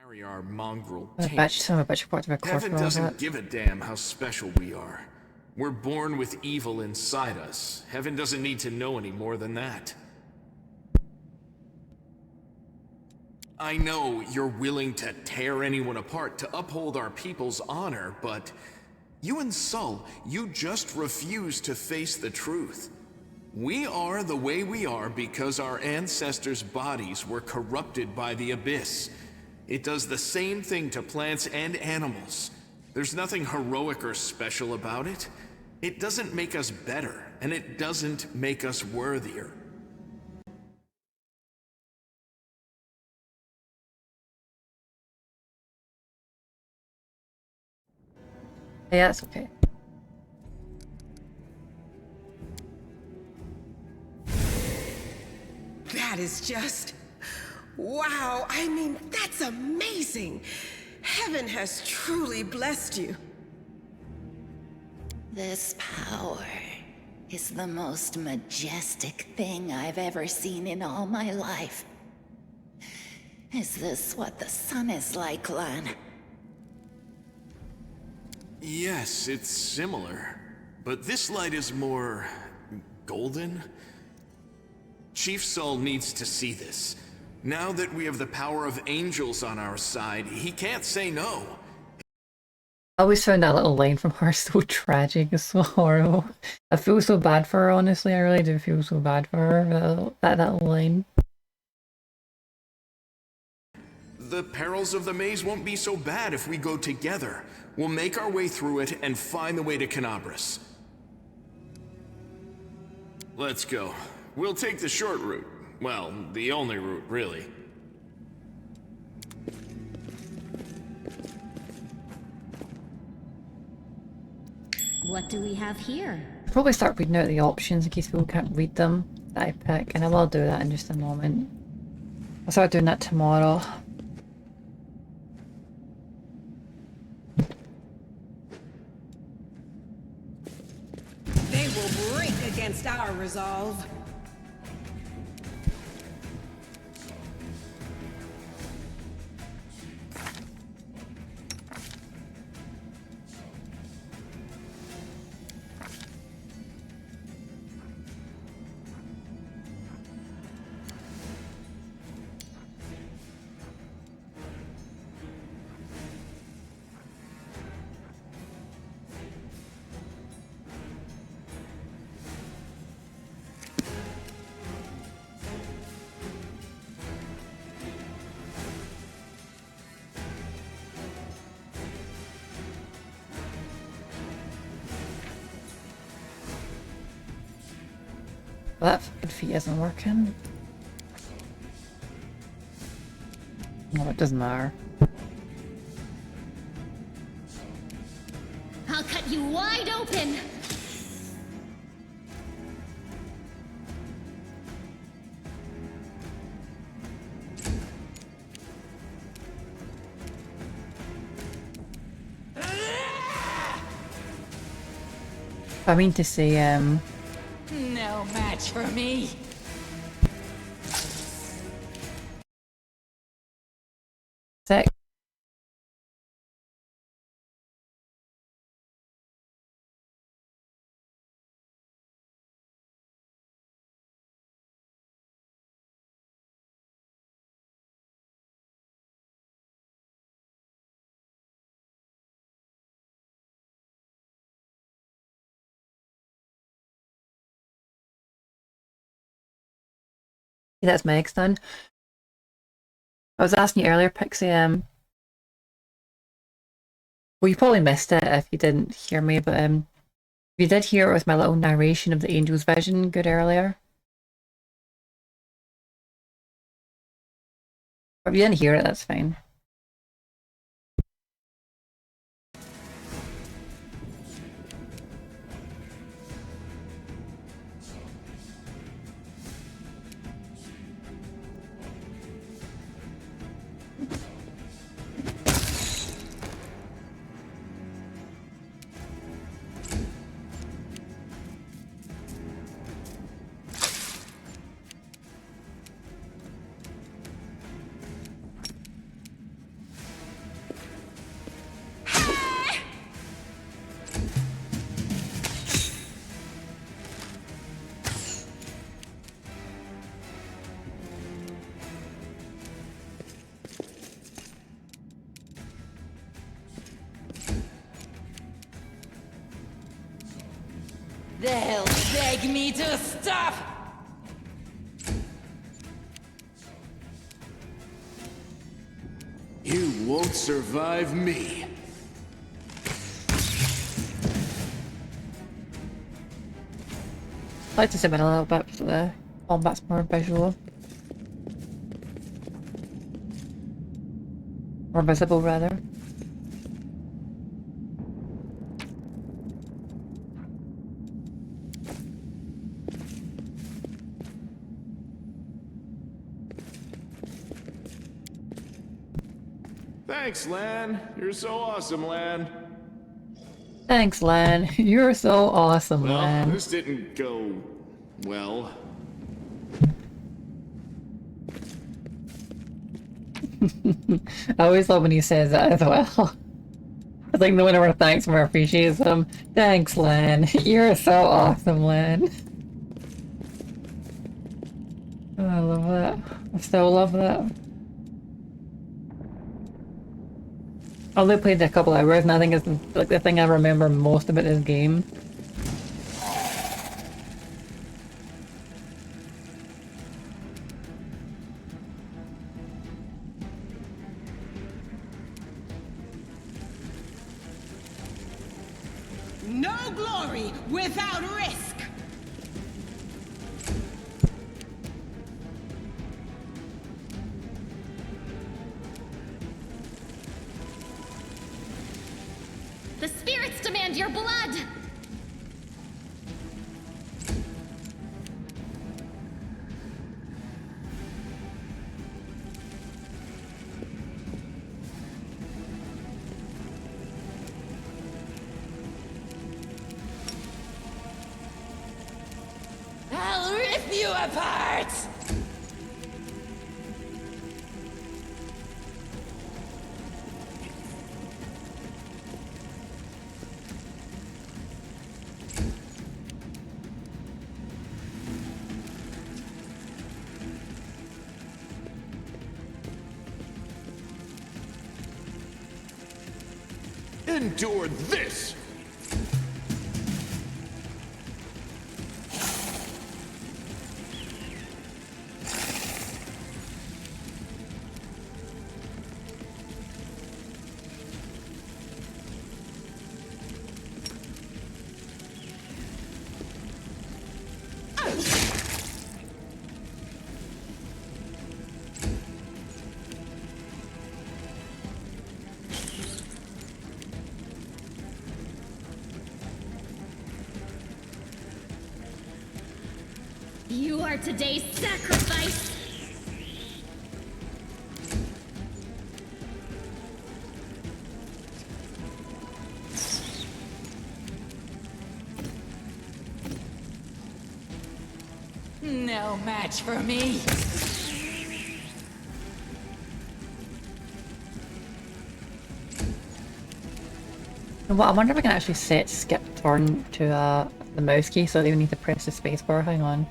Marry our mongrel I taint. bet you reports of a Heaven corporal doesn't give a damn how special we are. We're born with evil inside us. Heaven doesn't need to know any more than that. I know you're willing to tear anyone apart to uphold our people's honor, but you and Sol, you just refuse to face the truth. We are the way we are because our ancestors' bodies were corrupted by the Abyss. It does the same thing to plants and animals. There's nothing heroic or special about it. It doesn't make us better, and it doesn't make us worthier. Yeah, it's okay. That is just... wow, I mean, that's amazing! Heaven has truly blessed you. This power is the most majestic thing I've ever seen in all my life. Is this what the sun is like, Lan? Yes, it's similar. But this light is more... golden? Chief Sol needs to see this. Now that we have the power of angels on our side, he can't say no. I always found that little line from her so tragic, it's so horrible. I feel so bad for her, honestly. I really do feel so bad for her, that little line. The perils of the maze won't be so bad if we go together. We'll make our way through it and find the way to Canabras. Let's go. We'll take the short route. Well, the only route, really. What do we have here? I'll probably start reading out the options in case people can't read them that I pick, and I will do that in just a moment. I'll start doing that tomorrow. They will break against our resolve. But that fucking feat isn't working. No, it doesn't matter. I'll cut you wide open! I mean to say, No match for me. sick. That's Meg's done. I was asking you earlier, Pixie, well, you probably missed it if you didn't hear me, but if you did hear it with my little narration of the angel's vision good earlier. Or if you didn't hear it, that's fine. They'll beg me to stop! You won't survive me. I'd like to zoom in a little bit so the combat's more visual. More visible, rather. Thanks, Lan. You're so awesome, Lan. Thanks, Lan. You're so awesome, Well, Lan. this didn't go well. I always love when he says that as well. It's like no one ever thanks him or appreciates him. Thanks, Lan. You're so awesome, Lan. Oh, I love that. I still love that. I only played a couple hours and I think it's like the thing I remember most about this game. No glory without risk. The spirits demand your blood! I'll rip you apart! Endure this! You are today's sacrifice! No match for me. Well, I wonder if I can actually set skip turn to the mouse key so I don't even need to press the spacebar. Hang on.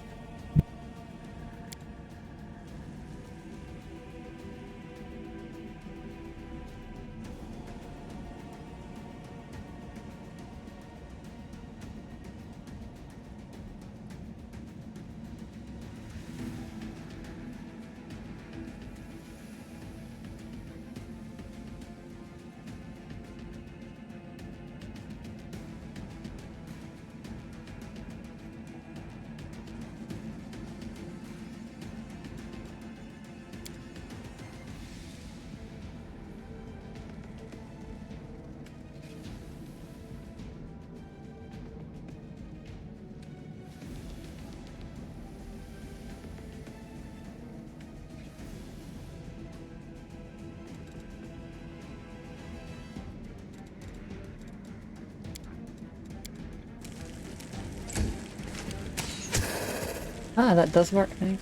Ah, that does work now.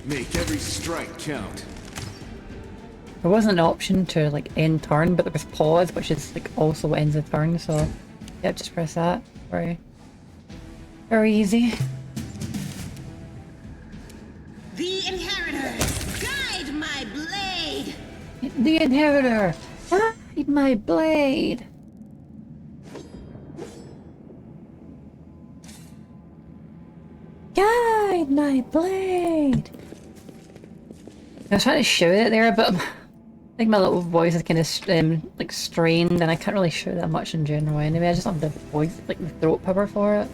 Make every strike count. There wasn't an option to like end turn, but there was pause, which is like also what ends the turn, so yep, just press that. Very easy. The Inheritors, guide my blade. The Inheritor! Guide my blade! Guide my blade! I was trying to shout it there, but I think my little voice is kind of like strained, and I can't really shout that much in general anyway. I just don't have the voice, like the throat power for it.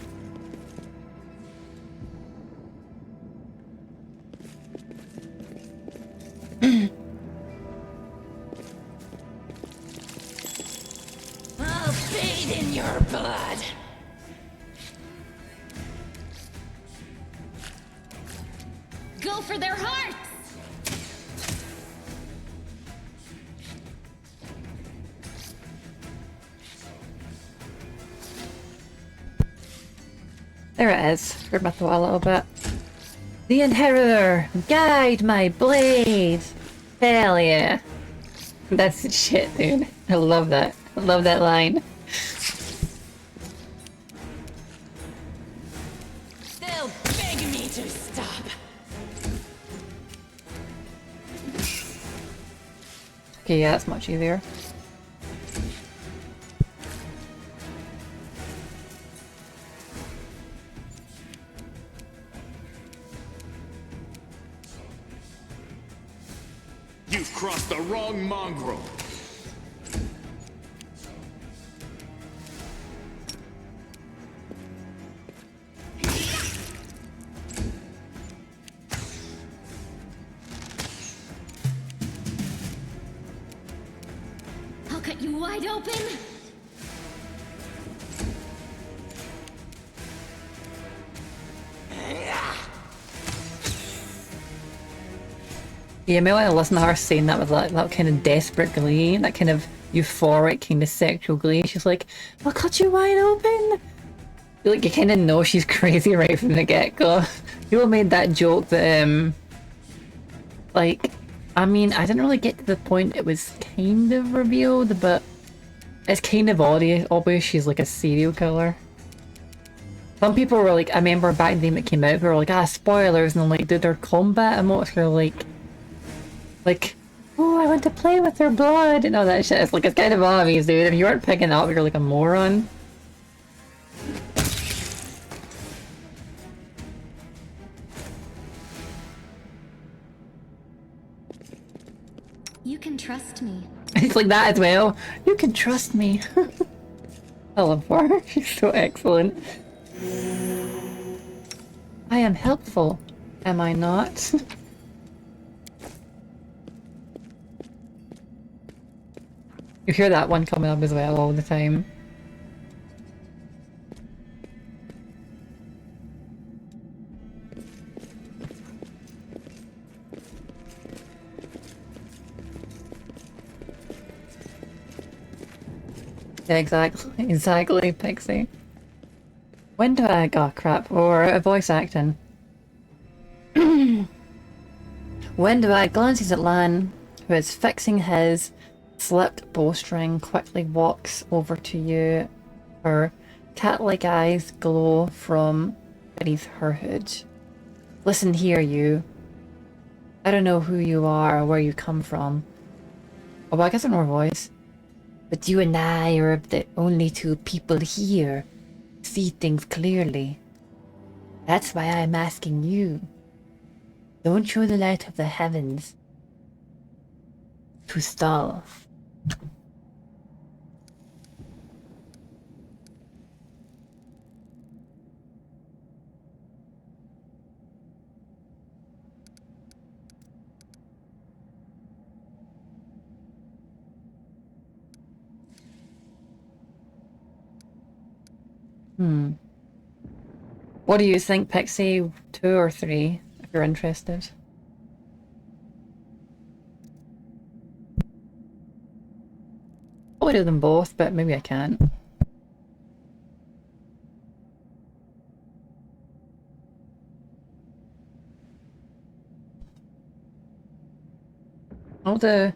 I'll bathe in your blood. Go for their hearts! There it is. Heard my throat a little bit. The Inheritor! Guide my blade! Hell yeah. That's the shit, dude. I love that. I love that line. They'll beg me to stop. Okay, yeah, that's much easier. You've crossed the wrong mongrel. I'll cut you wide open! Yeah, maybe I listen to her saying that with that kind of desperate glee, that kind of euphoric kind of sexual glee. She's like, I'll cut you wide open! Like, you kind of know she's crazy right from the get-go. People made that joke that, like, I mean, I didn't really get to the point it was kind of revealed, but it's kind of obvious she's like a serial killer. Some people were like, I remember back then it came out, they were like, spoilers, and then like, did their combat emotes were like, oh, I want to play with their blood and all that shit. It's like, it's kind of obvious, dude. If you weren't picking up, you're like a moron. You can trust me. It's like that as well. You can trust me. I love her. She's so excellent. I am helpful, am I not? You hear that one coming up as well all the time. Yeah, exactly, Pixie. When do I... oh crap, or a voice acting. When do I glances at Lan, who is fixing his slipped bowstring, quickly walks over to you. Her cat-like eyes glow from beneath her hood. Listen here, you. I don't know who you are or where you come from. Oh, well, I guess I know her voice. But you and I are the only two people here who see things clearly. That's why I'm asking you. Don't show the light of the heavens to Stahl. What do you think, Pixie? 2 or 3, if you're interested? I'll do them both, but maybe I can't. I'll do...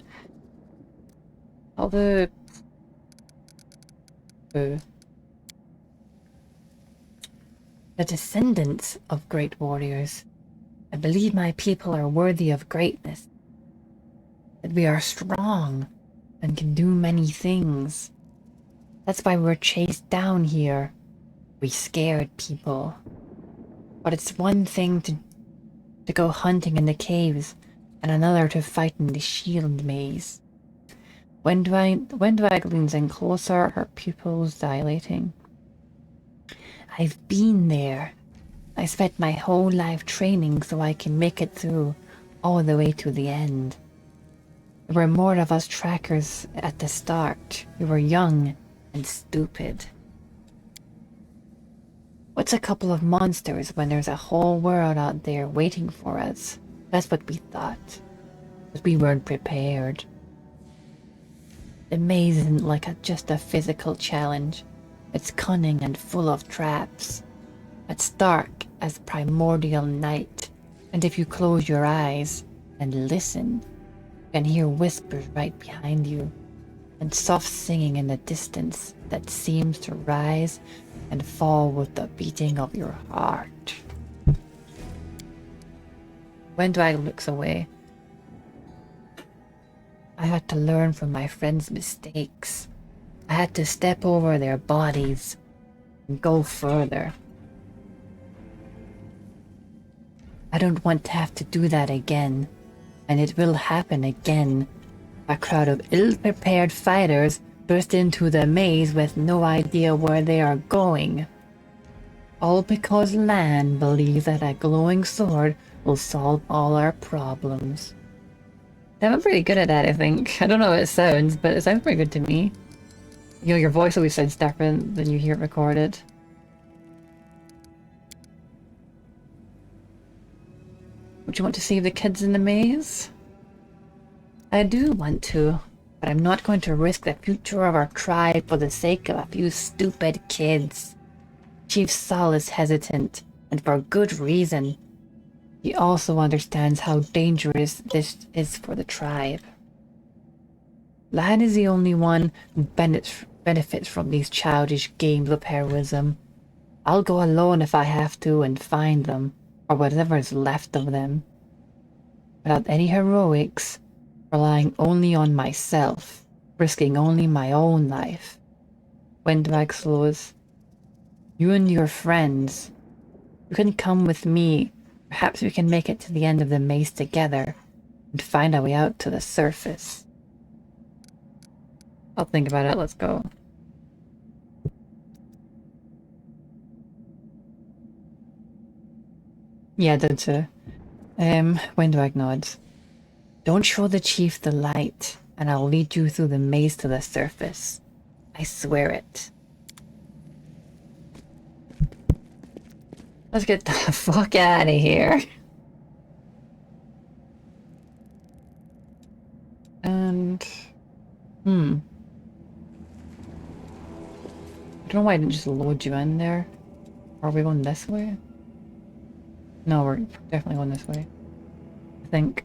The descendants of great warriors. I believe my people are worthy of greatness. That we are strong and can do many things. That's why we're chased down here. We scared people. But it's one thing to go hunting in the caves, and another to fight in the shield maze. Windwag leans in closer, her pupils dilating. I've been there. I spent my whole life training so I can make it through, all the way to the end. There were more of us trackers at the start. We were young and stupid. What's a couple of monsters when there's a whole world out there waiting for us? That's what we thought. But we weren't prepared. The maze isn't like just a physical challenge. It's cunning and full of traps. It's dark as primordial night, and if you close your eyes and listen, you can hear whispers right behind you, and soft singing in the distance that seems to rise and fall with the beating of your heart. Windwag looks away. I had to learn from my friends' mistakes. I had to step over their bodies and go further. I don't want to have to do that again, and it will happen again. A crowd of ill-prepared fighters burst into the maze with no idea where they are going. All because Lan believes that a glowing sword will solve all our problems. I'm pretty good at that, I think. I don't know how it sounds, but it sounds pretty good to me. You know, your voice always sounds different than you hear it recorded. Would you want to save the kids in the maze? I do want to, but I'm not going to risk the future of our tribe for the sake of a few stupid kids. Chief Sol is hesitant, and for good reason. He also understands how dangerous this is for the tribe. Lan is the only one who benefits from these childish games of heroism. I'll go alone if I have to and find them, or whatever is left of them. Without any heroics, relying only on myself, risking only my own life. Windwag slows. You and your friends, you can come with me. Perhaps we can make it to the end of the maze together and find our way out to the surface. I'll think about it. Let's go. Yeah, I did too. Windwag nods. Don't show the chief the light, and I'll lead you through the maze to the surface. I swear it. Let's get the fuck out of here. And... I don't know why I didn't just load you in there. Are we going this way? No, we're definitely going this way. I think.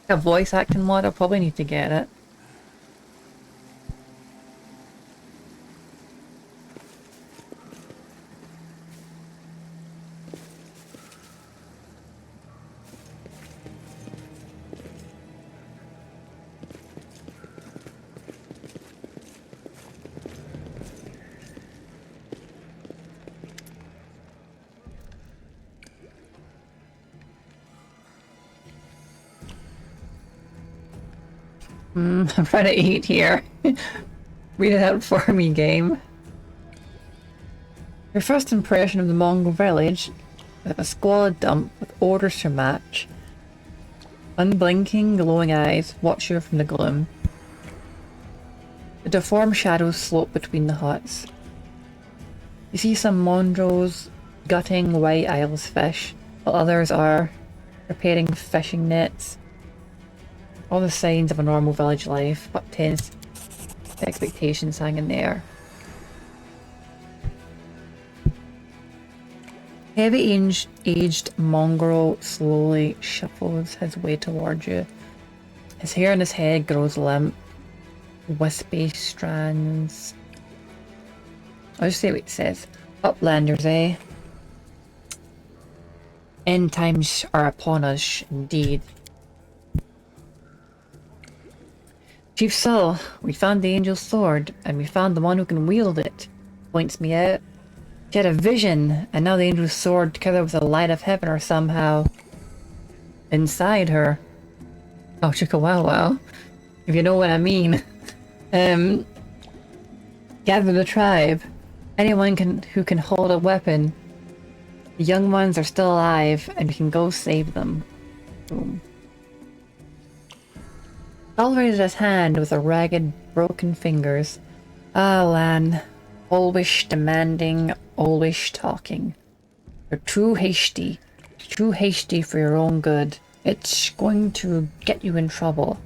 A voice acting mod, I'll probably need to get it. I'm trying to eat here. Read it out for me, game. Your first impression of the Mongol village: a squalid dump with orders to match. Unblinking, glowing eyes watch you from the gloom. The deformed shadows slope between the huts. You see some Mondros gutting White Isles fish, while others are repairing fishing nets. All the signs of a normal village life, but tense expectations hang in the air. Heavy-aged mongrel slowly shuffles his way towards you. His hair on his head grows limp. wispy strands. I'll just say what it says. Uplanders, eh? End times are upon us, indeed. Chief Saul, we found the angel's sword, and we found the one who can wield it. Points me out. She had a vision, and now the angel's sword, together with the light of heaven, are somehow inside her. Oh, chicka wow wow. If you know what I mean. Gather the tribe. Anyone who can hold a weapon. The young ones are still alive, and we can go save them. Boom. Saul raised his hand with the ragged, broken fingers. Ah, Lan. Always demanding, always talking. You're too hasty. Too hasty for your own good. It's going to get you in trouble.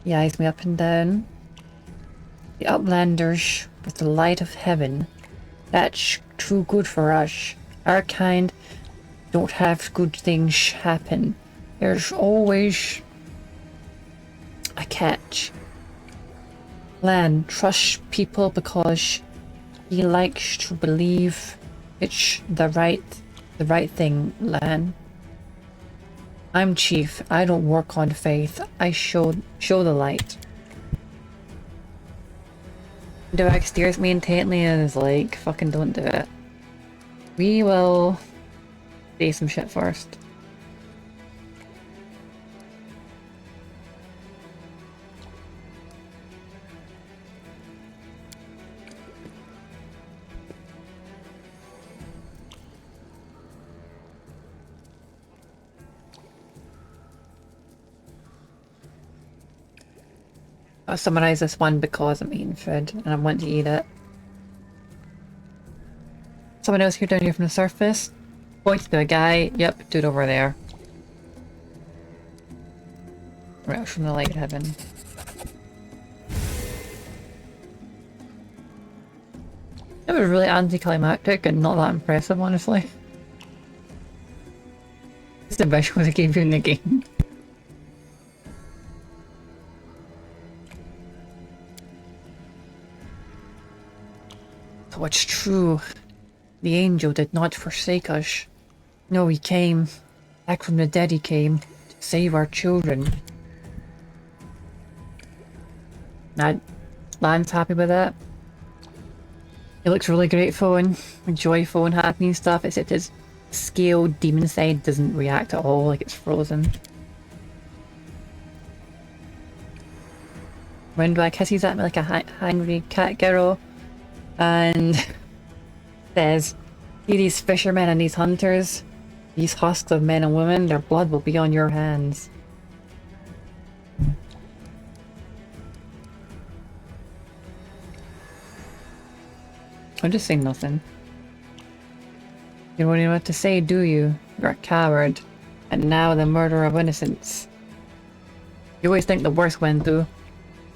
He eyes me up and down. The Uplanders, with the light of heaven. That's too good for us. Our kind don't have good things happen. There's always a catch. Lan trusts people because he likes to believe it's the right thing, Lan. I'm chief. I don't work on faith. I show the light. Durak stares at me intently and is like, fucking don't do it. We will say some shit first. I'll summarize this one because I'm eating food and I want to eat it. Someone else here down here from the surface. Point to a guy. Yep, dude over there. Right from the light of heaven. It was really anticlimactic and not that impressive, honestly. It's the visual they gave you in the game. So it's true. The angel did not forsake us. No, he came. Back from the dead he came. To save our children. Lan's happy with that. He looks really grateful and joyful and happy and stuff, except his scaled demon side doesn't react at all, like it's frozen. Windbag hisses at me like a hungry cat girl and says, see these fishermen and these hunters? These husks of men and women, their blood will be on your hands. I'm just saying nothing. You don't know what to say, do you? You're a coward. And now the murder of innocents. You always think the worst went through.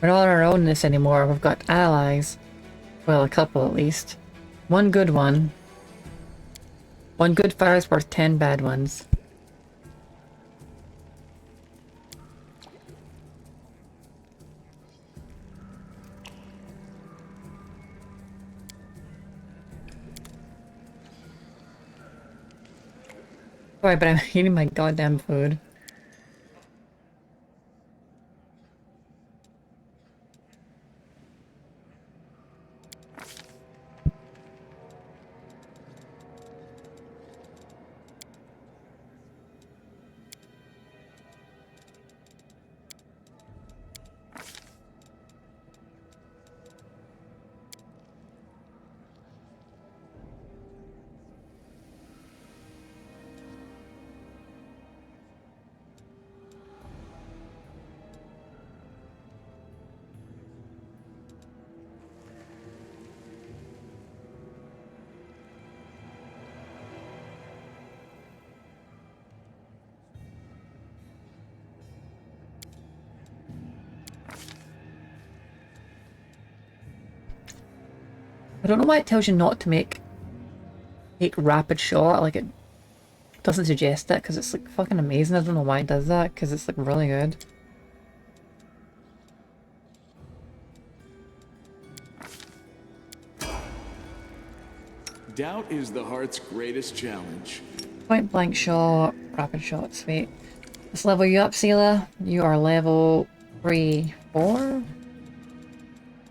We're not on our own in this anymore. We've got allies. Well, a couple at least. One good one. One good fire is worth 10 bad ones. Sorry, but I'm eating my goddamn food. I don't know why it tells you not to take rapid shot, like it doesn't suggest that because it's like fucking amazing. I don't know why it does that because it's like really good. Doubt is the heart's greatest challenge. Point blank shot, rapid shot, sweet. Let's level you up, Seela. You are level 3, 4?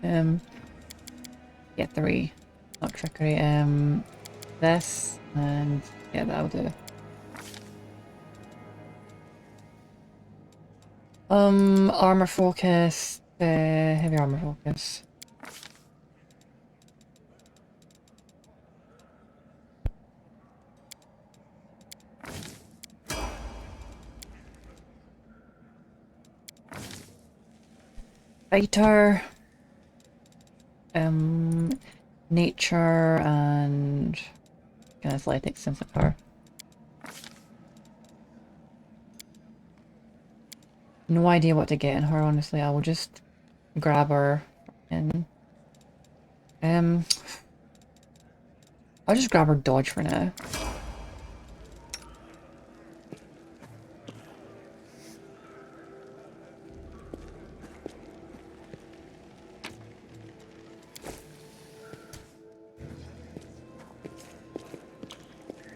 Yeah, 3. Not trickery. This, and yeah, that'll do. Armor focus, heavy armor focus. Fighter, nature, and athletics since the car. No idea what to get in her, honestly. I will just grab her and I'll just grab her dodge for now.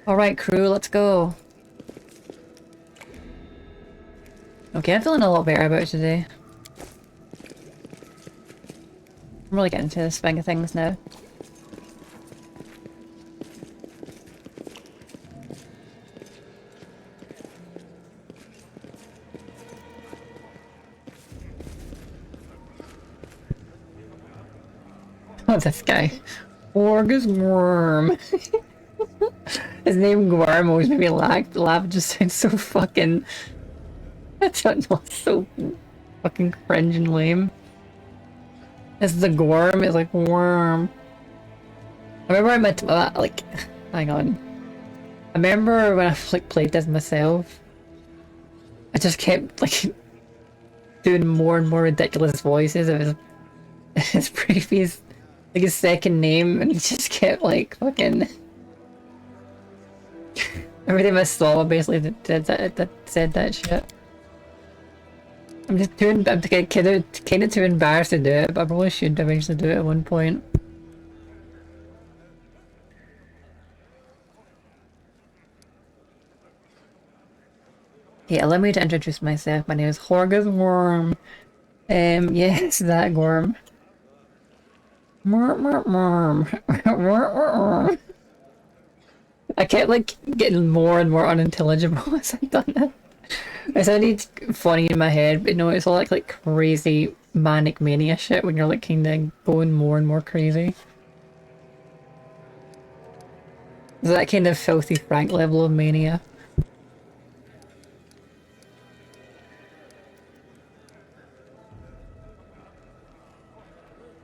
Alright, crew, let's go. Okay, I'm feeling a lot better about it today. I'm really getting into the swing of things now. Oh, this guy. Orgus Worm. His name Gorm always made me laugh. It just sounds so fucking... I don't know, so fucking cringe and lame. It's the Gorm, it's like worm. I remember I met, like, hang on. I remember when I like played this myself, I just kept like doing more and more ridiculous voices of his previous, like his second name, and he just kept like fucking... Every time I saw him basically that said that shit. I'm kind of too embarrassed to do it, but I probably should eventually do it at one point. Yeah, allow me to introduce myself. My name is Horgus Worm. Yes, that Gorm. I kept like getting more and more unintelligible as I done it. It sounded funny in my head, but no, it's all like crazy manic mania shit when you're like kinda going more and more crazy. It's that kind of filthy Frank level of mania.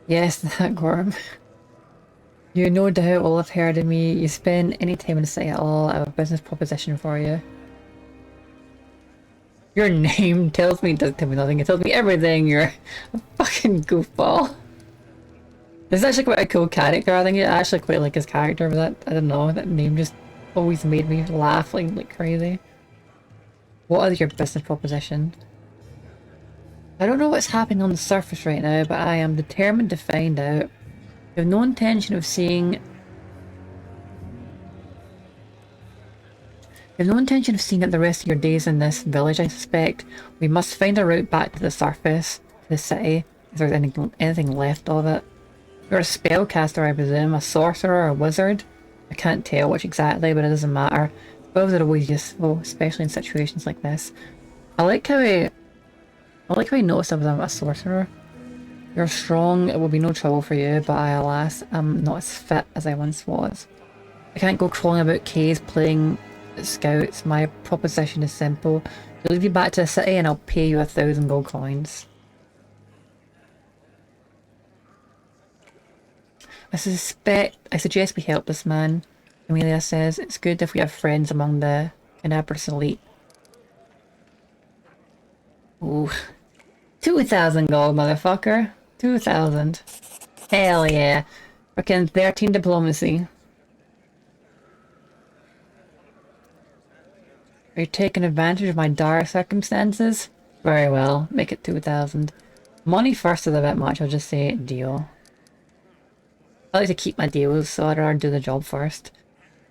Yes, that Gorm. You no doubt will have heard of me. You spend any time in the city at all, I have a business proposition for you. Your name tells me, doesn't tell me nothing, it tells me everything. You're a fucking goofball. This is actually quite a cool character. I think I actually quite like his character, but that, I don't know, that name just always made me laugh like crazy. What is your business proposition? I don't know what's happening on the surface right now, but I am determined to find out. You have no intention of seeing... You have no intention of seeing out the rest of your days in this village, I suspect. We must find a route back to the surface, to the city, if there's anything left of it. You're a spellcaster, I presume, a sorcerer or a wizard. I can't tell which exactly, but it doesn't matter. Spells are always useful, especially in situations like this. I like how he noticed I was a sorcerer. You're strong, it will be no trouble for you, but I, alas, am not as fit as I once was. I can't go crawling about caves playing scouts. My proposition is simple. You lead me back to the city and I'll pay you 1,000 gold coins. I suggest we help this man, Amelia says. It's good if we have friends among the Canabrus elite. Ooh. 2,000 gold, motherfucker. 2,000. Hell yeah. Frickin' 13 diplomacy. Are you taking advantage of my dire circumstances? Very well, make it 2,000. Money first is a bit much, I'll just say deal. I like to keep my deals, so I'd rather do the job first.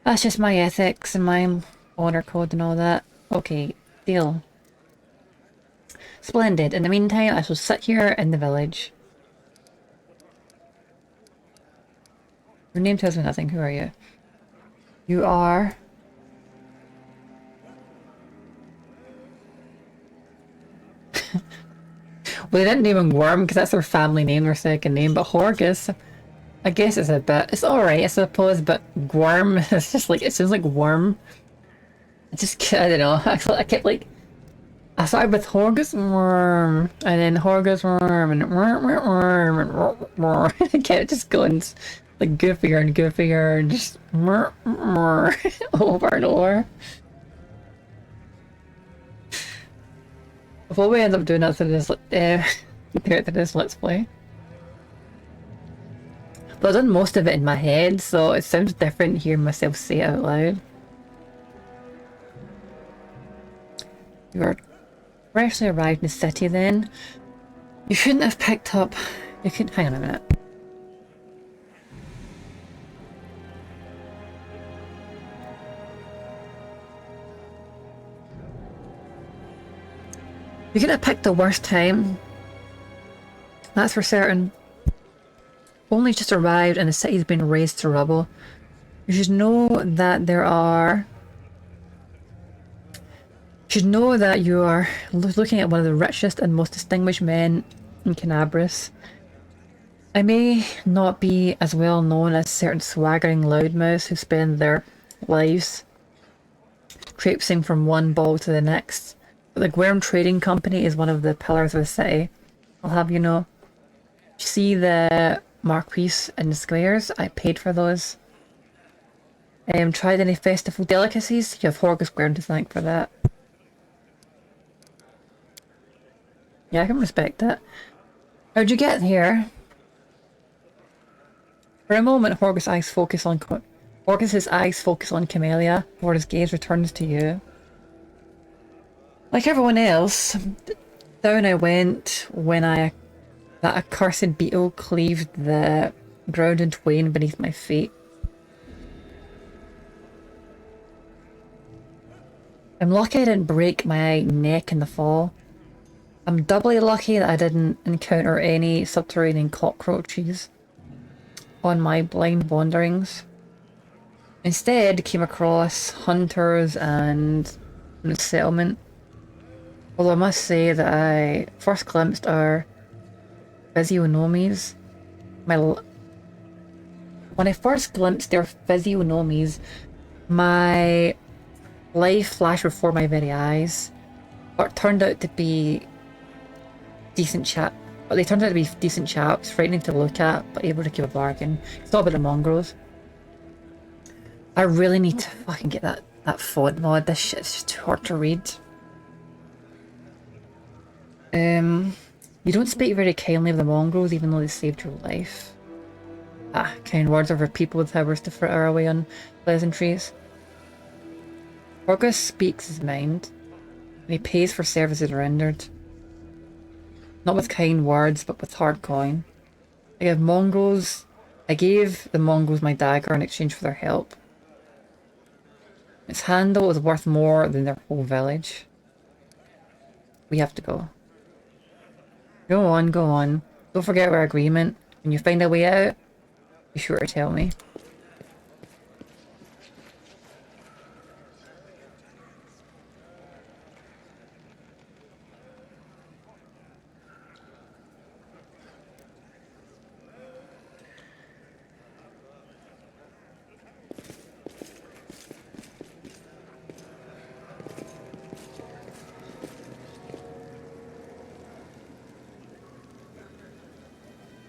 That's just my ethics and my honor code and all that. Okay, deal. Splendid. In the meantime, I shall sit here in the village. Your name tells me nothing. Who are you? You are... Well, they didn't name him Worm because that's their family name, their second name, but Horgus, I guess it's a bit... It's alright, I suppose, but Worm, it's just like... It sounds like Worm. I don't know. I kept like... I started with Horgus Worm, and then Horgus Worm, and Worm, and it kept just going like goofier and goofier, and just over and over. What we end up doing after this, compared to this Let's Play. But I've done most of it in my head, so it sounds different hearing myself say it out loud. You are freshly arrived in the city then. You shouldn't have picked up... You could... Hang on a minute. You couldn't have picked the worst time. That's for certain. Only just arrived and the city's been razed to rubble. You should know that there are... You should know that you are looking at one of the richest and most distinguished men in Canabris. I may not be as well known as certain swaggering loudmouths who spend their lives traipsing from one ball to the next, but the Gwyrm Trading Company is one of the pillars of the city. I'll have you know. See the marquise in the squares? I paid for those. Tried any festival delicacies? You have Horgus Gwyrm to thank for that. Yeah, I can respect that. How'd you get here? For a moment, Horgus's eyes focus on Camellia, before his gaze returns to you. Like everyone else, down I went when that accursed beetle cleaved the ground in twain beneath my feet. I'm lucky I didn't break my neck in the fall. I'm doubly lucky that I didn't encounter any subterranean cockroaches on my blind wanderings. Instead, came across hunters and a settlement. Although I must say that I first glimpsed our physiognomies. When I first glimpsed their physiognomies, my life flashed before my very eyes. But turned out to be decent chap. But they turned out to be decent chaps, frightening to look at, but able to keep a bargain. It's all about the mongrels. I really need to fucking get that font mod. This shit's just too hard to read. You don't speak very kindly of the mongrels, even though they saved your life. Ah, kind words over people with powers to fritter away on pleasantries. Horgus speaks his mind, and he pays for services rendered. Not with kind words, but with hard coin. I gave the mongrels my dagger in exchange for their help. Its handle is worth more than their whole village. We have to go. Go on, go on. Don't forget our agreement. When you find a way out, be sure to tell me.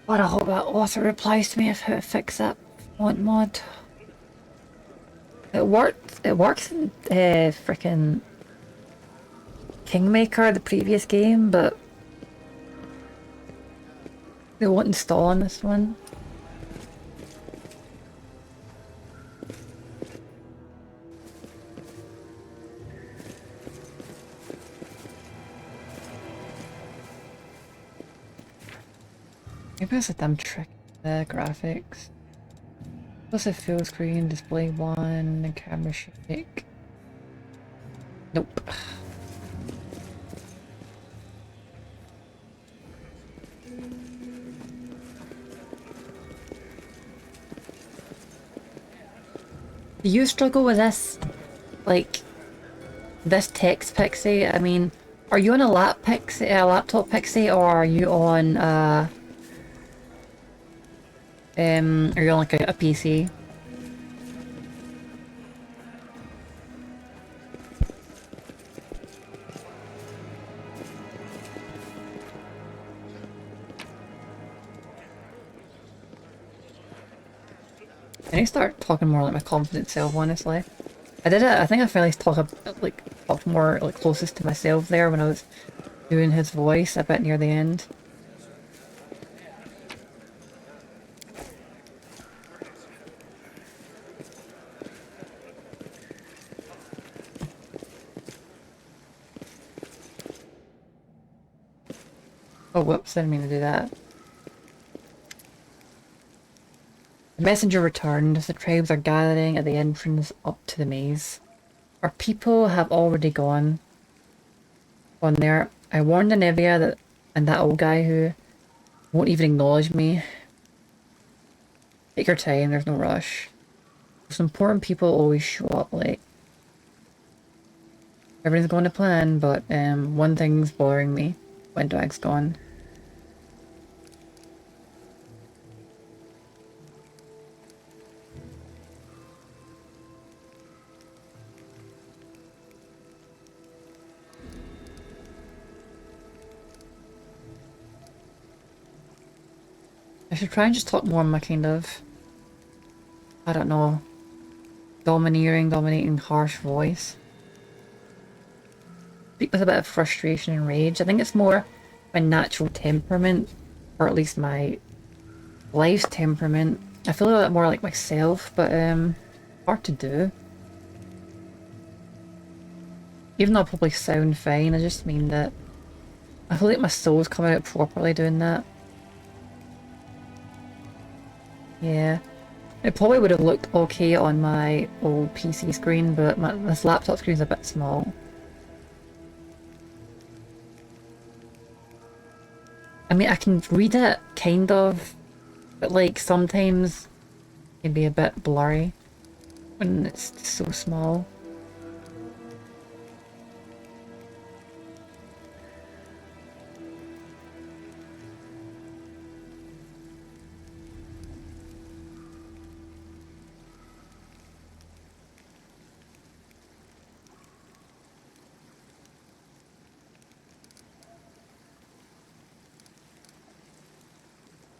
But I hope that author replies to me of how to fix that font mod. It works in frickin' Kingmaker, the previous game, but they won't install on this one. Maybe it's a dumb trick, the graphics. Plus a full screen, display one, camera shake. Nope. Do you struggle with this? Like, this text pixie? I mean, are you on a laptop pixie, or are you on, are you on like a PC? I need to start talking more like my confident self, honestly. I did it, I think I finally talked more like closest to myself there when I was doing his voice a bit near the end. Oh whoops, I didn't mean to do that. The messenger returned. The tribes are gathering at the entrance up to the maze. Our people have already gone there. I warned Anevia and that old guy who won't even acknowledge me. Take your time, there's no rush. Most important people always show up late. Everything's going to plan, but one thing's bothering me. Windwag's gone. I should try and just talk more in my kind of, I don't know, dominating, harsh voice. Speak with a bit of frustration and rage. I think it's more my natural temperament, or at least my life's temperament. I feel a little bit more like myself, but hard to do. Even though I probably sound fine, I just mean that I feel like my soul's coming out properly doing that. Yeah, it probably would have looked okay on my old PC screen, but this laptop screen is a bit small. I mean, I can read it, kind of, but like sometimes it can be a bit blurry when it's so small.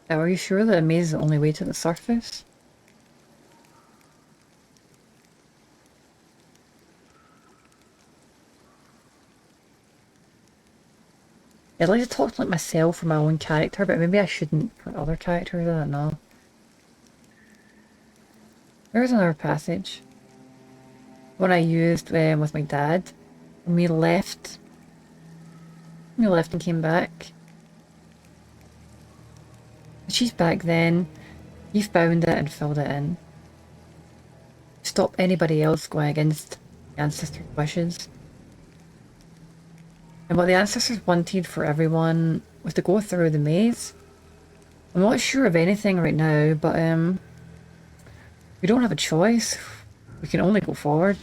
Now, are you sure that a maze is the only way to the surface? I'd like to talk to like myself for my own character, but maybe I shouldn't for other characters, I don't know. There's another passage. One I used with my dad when we left. We left and came back. She's back then. He found it and filled it in. Stop anybody else going against the ancestors' wishes. And what the ancestors wanted for everyone was to go through the maze. I'm not sure of anything right now, but we don't have a choice. We can only go forward.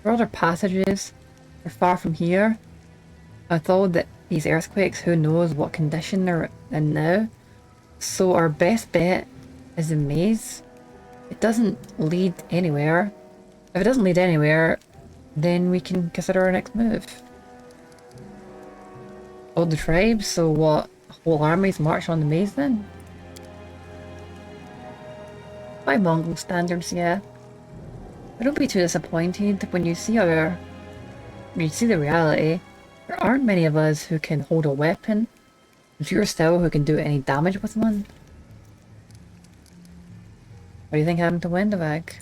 There are other passages. They're far from here. I thought that these earthquakes, who knows what condition they're in now. So our best bet is the maze. It doesn't lead anywhere. If it doesn't lead anywhere, then we can consider our next move. All the tribes, so what? Whole armies march on the maze then? By Mongol standards, yeah. But don't be too disappointed when you see the reality. There aren't many of us who can hold a weapon. If you're still who can do any damage with one. What do you think happened to Windavag?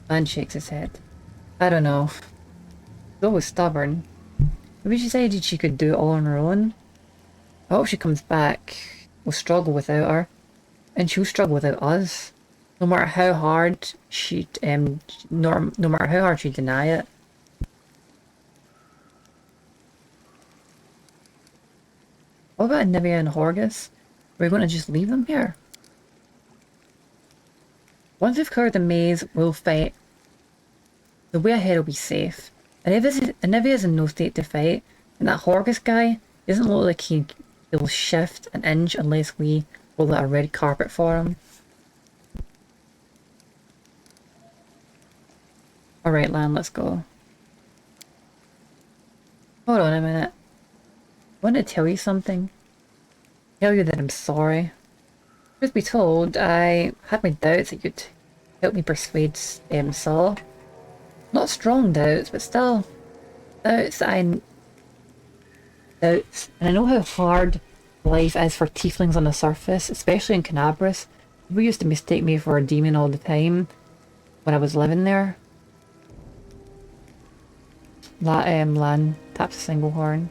Man shakes his head. I don't know. She's always stubborn. Maybe she said she could do it all on her own. I hope she comes back. We'll struggle without her. and she'll struggle without us. No matter how hard she no matter how hard she deny it. What about Nivea and Horgus? We're going to just leave them here. Once we've cleared the maze, we'll fight. The way ahead will be safe. And Nivea's in no state to fight, and that Horgus guy doesn't look like he'll shift an inch unless we roll out a red carpet for him. Alright, Lan, let's go. Hold on a minute. I want to tell you something. Tell you that I'm sorry. Truth be told, I had my doubts that you'd help me persuade Saul. Not strong doubts, but still doubts. And I know how hard life is for tieflings on the surface, especially in Canabras. People used to mistake me for a demon all the time when I was living there. Lan taps a single horn.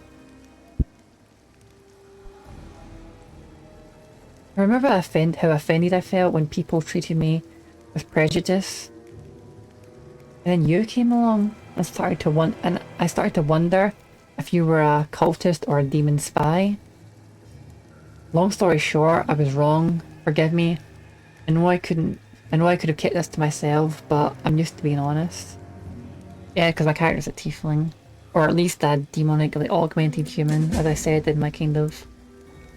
I remember how offended I felt when people treated me with prejudice. And then you came along and I started to wonder if you were a cultist or a demon spy. Long story short, I was wrong. Forgive me. I know I could have kept this to myself, but I'm used to being honest. Yeah, because my character's a tiefling. Or at least a demonically augmented human, as I said in my kind of,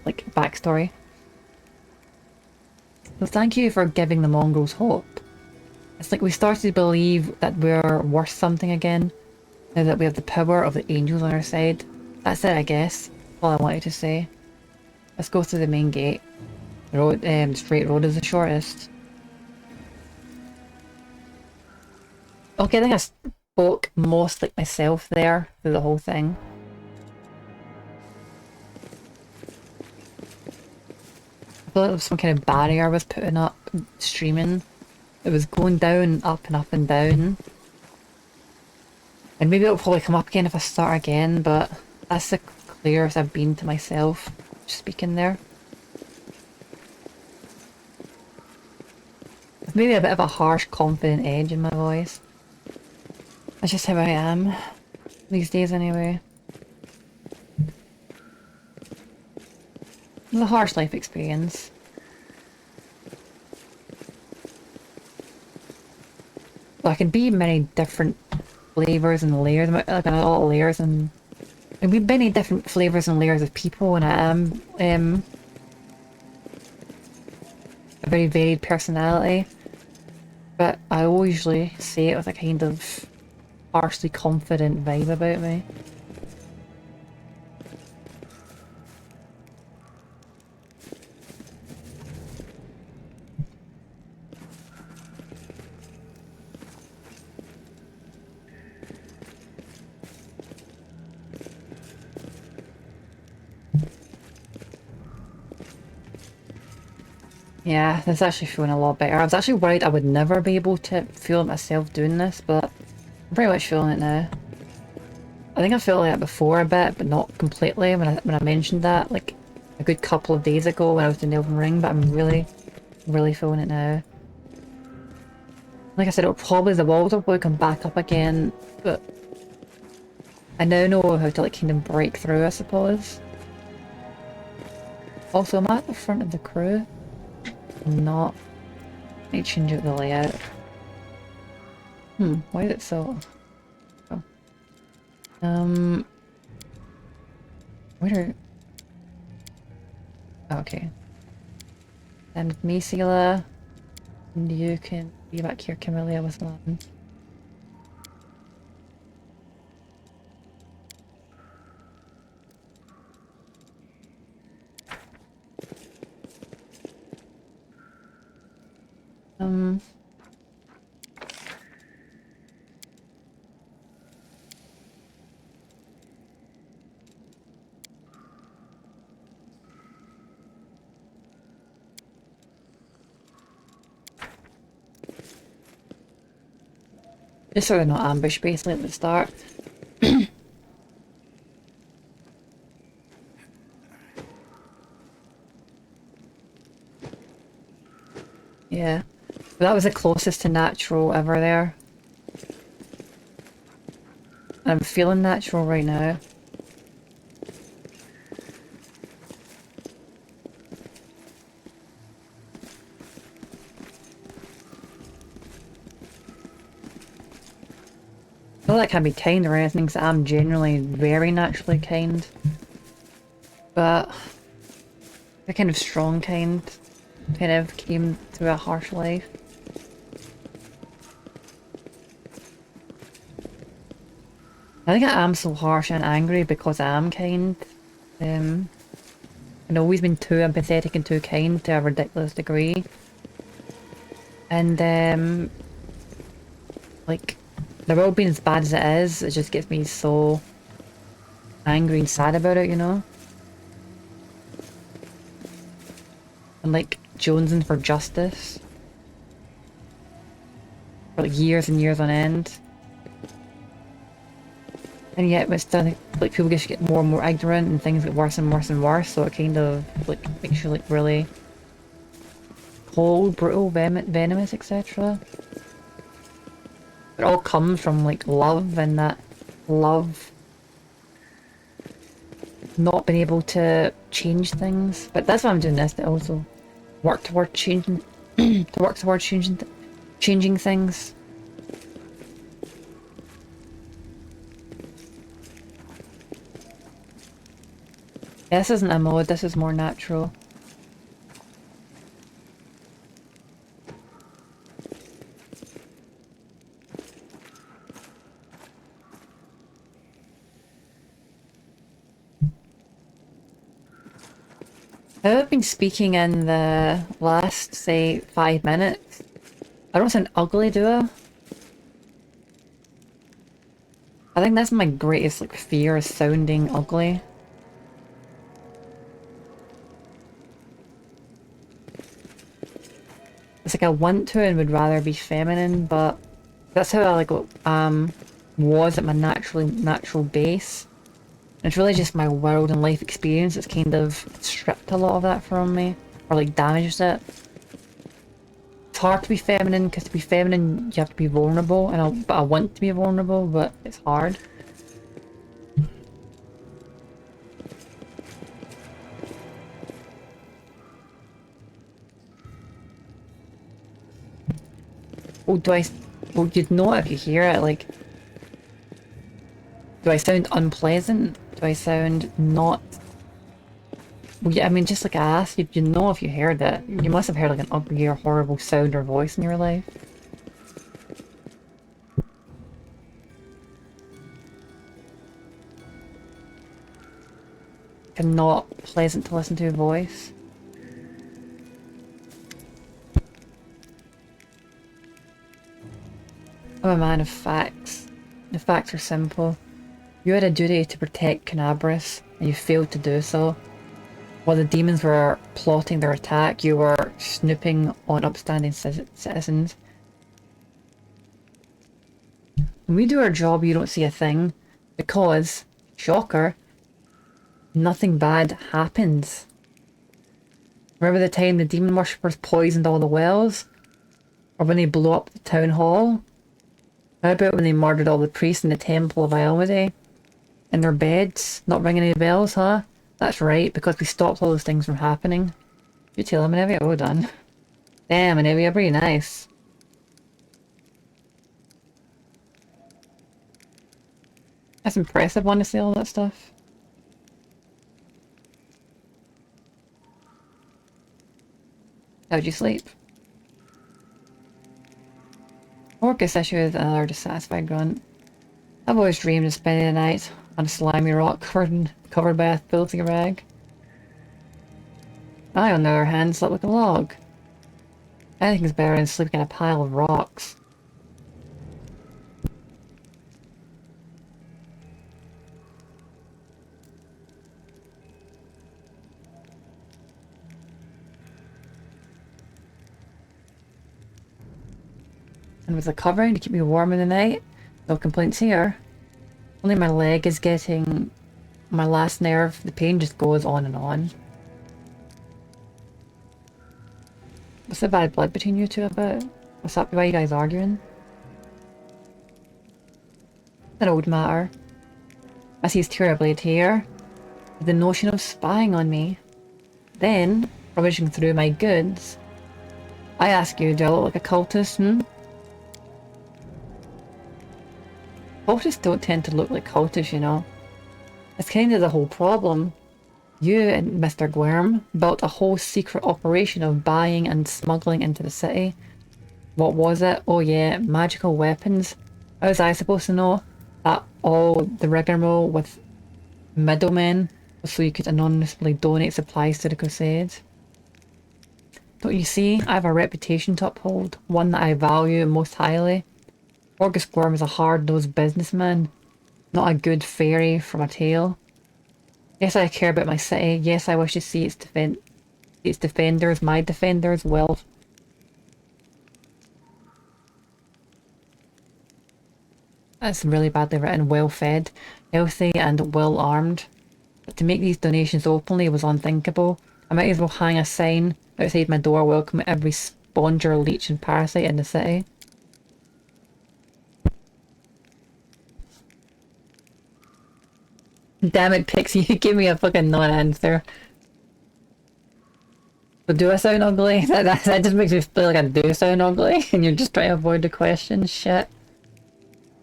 like, backstory. So thank you for giving the mongrels hope. It's like we started to believe that we're worth something again, now that we have the power of the angels on our side. That's it, I guess. All I wanted to say. Let's go through the main gate. The road, straight road is the shortest. Okay, I think I spoke most like myself there through the whole thing. I feel like there was some kind of barrier I was putting up, streaming. It was going down, up and up and down. And maybe it'll probably come up again if I start again, but that's the clearest I've been to myself, speaking there. With maybe a bit of a harsh, confident edge in my voice. That's just how I am. These days anyway. It's a harsh life experience. Well, I can be many different flavors and layers, like a lot of layers, and be many different flavors and layers of people, and I am a very varied personality. But I always usually say it with a kind of harshly confident vibe about me. Yeah, this is actually feeling a lot better. I was actually worried I would never be able to feel myself doing this, but I'm pretty much feeling it now. I think I felt like that before a bit, but not completely when I mentioned that, like a good couple of days ago when I was doing the Elven Ring, but I'm really feeling it now. Like I said, the walls will probably come back up again, but I now know how to like kind of break through, I suppose. Also, I'm at the front of the crew. I'm not. I need to change out the layout. Why is it so... Oh. Where are... Okay. And with me, Sela. And you can be back here, Camellia, with Lan. Just so we're not ambushed basically at the start. Yeah. But that was the closest to natural ever there. I'm feeling natural right now. Not that I can be kind or anything, because I'm generally very naturally kind. But the kind of strong kind of came through a harsh life. I think I am so harsh and angry because I am kind. I've always been too empathetic and too kind to a ridiculous degree. And like, the world being as bad as it is, it just gets me so angry and sad about it, you know? And like, jonesing for justice. For like years and years on end. And yet it's done, like, people just get more and more ignorant and things get worse and worse and worse, so it kind of like makes you like really cold, brutal, venomous, etc. It all comes from like love, and that love not being able to change things. But that's why I'm doing this, to also work towards changing to work towards changing things. This isn't a mod, this is more natural. I've been speaking in the last, say, 5 minutes. I don't sound ugly, do I? I think that's my greatest like fear, is sounding ugly. It's like I want to and would rather be feminine, but that's how I like was at my natural base. And it's really just my world and life experience that's kind of stripped a lot of that from me, or like damaged it. It's hard to be feminine, because to be feminine you have to be vulnerable, and but I want to be vulnerable, but it's hard. Oh, well, you'd know it if you hear it, like... Do I sound unpleasant? Do I sound not... Well, yeah, I mean, just like I asked, you'd know if you heard it. You must have heard like an ugly or horrible sound or voice in your life. A not pleasant to listen to voice. I'm a man of facts. The facts are simple. You had a duty to protect Canabras, and you failed to do so. While the demons were plotting their attack, you were snooping on upstanding citizens. When we do our job, you don't see a thing, because, shocker, nothing bad happens. Remember the time the demon worshippers poisoned all the wells? Or when they blew up the town hall? How about when they murdered all the priests in the temple of Iomade? In their beds? Not ringing any bells, huh? That's right, because we stopped all those things from happening. You tell them, Anivia? Oh, done. Damn, Anivia, pretty nice. That's impressive, honestly, all that stuff. How'd you sleep? Orcus issued another dissatisfied grunt. I've always dreamed of spending the night on a slimy rock covered by a filthy rag. I, on the other hand, slept like a log. Anything's better than sleeping in a pile of rocks. And with a covering to keep me warm in the night, no complaints here. Only my leg is getting my last nerve. The pain just goes on and on. What's the bad blood between you two about? What's up? Why are you guys arguing? An old matter. I seized terribly here. The notion of spying on me. Then, rummaging through my goods. I ask you, do I look like a cultist, Cultists don't tend to look like cultists, you know. It's kind of the whole problem. You and Mr. Gwerm built a whole secret operation of buying and smuggling into the city. What was it? Oh yeah, magical weapons. How was I supposed to know that all the rigmarole with middlemen was so you could anonymously donate supplies to the Crusades? Don't you see? I have a reputation to uphold, one that I value most highly. August Gorm is a hard-nosed businessman, not a good fairy from a tale. Yes, I care about my city. Yes, I wish to see its defenders, my defenders, well. That's really badly written. Well-fed, healthy, and well-armed. But to make these donations openly was unthinkable. I might as well hang a sign outside my door welcoming every sponger, leech, and parasite in the city. Damn it, Pixie, you gave me a fucking non-answer. But do I sound ugly? That just makes me feel like I do sound ugly, and you're just trying to avoid the question. Shit.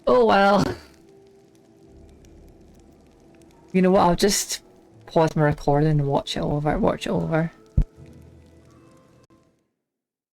Oh well. You know what, I'll just pause my recording and watch it over.